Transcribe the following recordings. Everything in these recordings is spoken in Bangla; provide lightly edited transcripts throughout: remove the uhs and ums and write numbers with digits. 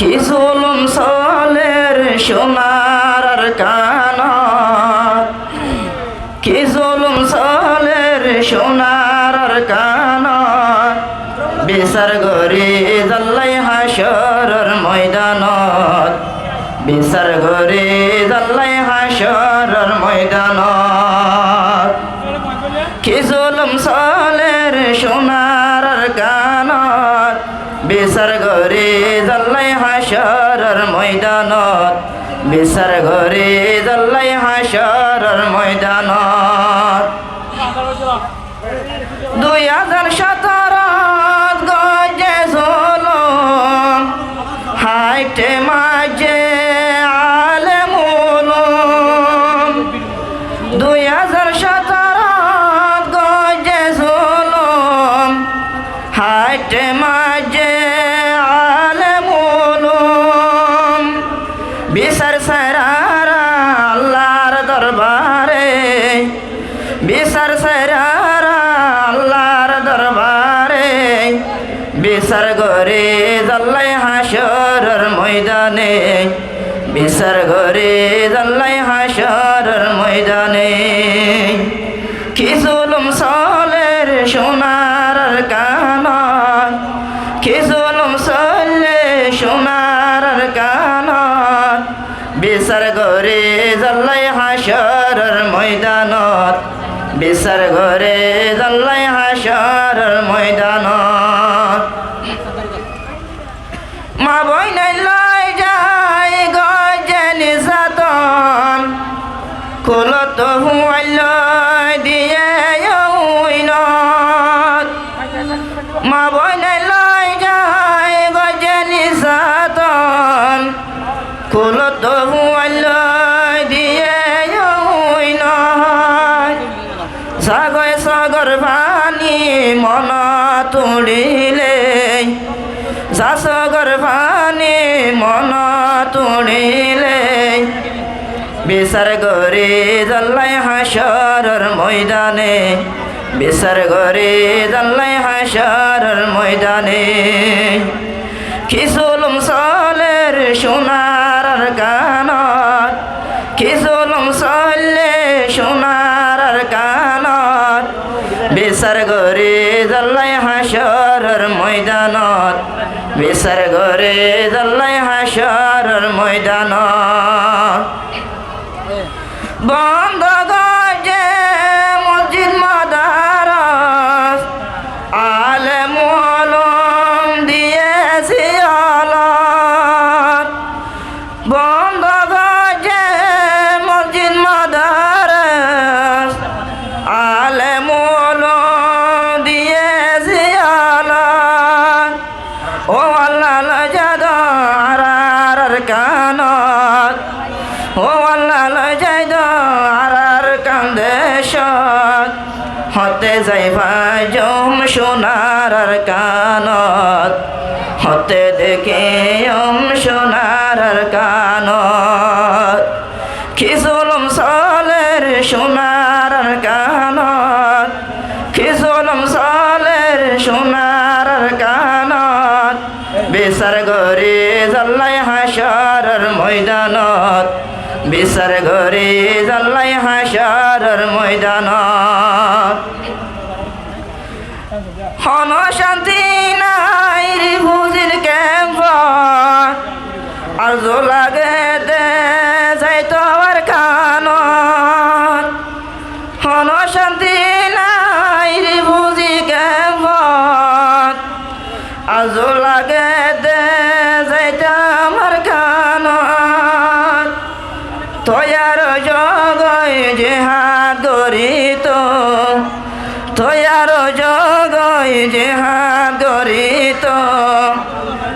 কি জুলুম চলের সোনার কানত, কি জুলুম চলের সোনার কানত, বিচার গরি জাল্লাই হাসরের ময়দানত, বিচার গরি জাল্লাই হাসরের ময়দানত। কি জুলুম চলের সোনার কানত, বিচার গরি জাল্লাই হাসরের ময়দানত, বিচার গরি জাল্লাই হাসরের ময়দানত। 2017 গজে জুলুম হাইটে মাঝে আলেম উলুম, 2017 গজে জুলুম হাইটে মাঝে আলেম উলুম। বিচার সারারা আল্লাহর দরবারে, বিচার সারারা আল্লাহর দরবারে, বিচার গরে জাল্লাই হাসরের ময়দানে, বিচার গরে জাল্লাই হাসরের ময়দানে। কি জুলুম চলের সোনার কানত, কি জুলুম চলে সোনার কানত, বিচার গরে জাল্লাই হাসরের ময়দানত, বিচার গরে জাল্লাই হাসরের ময়দানত। মা বইনাই লই যায় গজে নির্যাতন, কুলত হুয়াইল দিয়ে উইনত, মা বইনাই লই যায় গজে নির্যাতন, কুলত হুয়াইল দিয়ে উইনত। সাগয় সাগর পানি মন তুলিলে, সাগর পানি মন তুলিলে, বিচার গরে জাল্লাই হাসরের ময়দানে, বিচার গরে জাল্লাই হাসরের ময়দানে। কি জুলুম চলের সোনার কানত, কি জুলুম চলে সোনার কানত, বিচার গরে জাল্লাই হাসরের ময়দানত, বিচার গরে জাল্লাই হাসরের ময়দানত। বন্ধ গজে মসজিদ মাদারস, আলেম উলুম দিয়েছি আলাপ, বন্ধ গজে মসজিদ মাদারস, আলেম উলুম দিয়েছি আলাপ। ও আল্লাহ জাদা আরার কানত, ও আল্লাহ জাদা আরার কান্দেশত, হতে যাইবা জম সোনার কানত, হতে দেখে সোনার কানত। কি জুলুম চলের সোনার কানত, কি জুলুম চলের সোনার কানত, বিচার গরে জাল্লাই হাসরের ময়দানত, বিচার গরে জাল্লাই হাসরের ময়দানত। হন শান্তি নাই রিফুজির ক্যাম্পত, আরজ লাগে দে যাইতো আর কানত, হন শান্তি নাই রিফুজি ক্যাম্পত, আরজ লাগে দে যাইতো আমার কানত। তয়ার জগয় জেহাদ গরিত, তয়ার জগয় জেহাদ গরিত,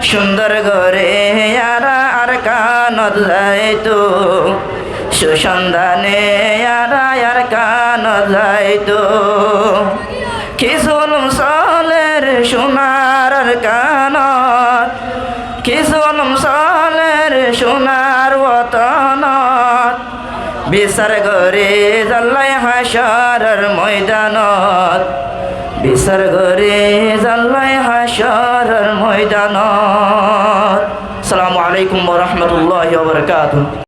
সুন্দর গরে আর কানত যাইতো, সুসন্ধানে আর কানত যাইতো। কি জুলুম চলের সোনার কানত, কি জুলুম চলের সোনার ওতনত, বিচার গরে জাল্লাই হাসরের ময়দানত, বিচার গরে জাল্লাই হাসরের ময়দানত। আসসালামু আলাইকুম ওয়া রাহমাতুল্লাহি ওয়া বারাকাতুহু।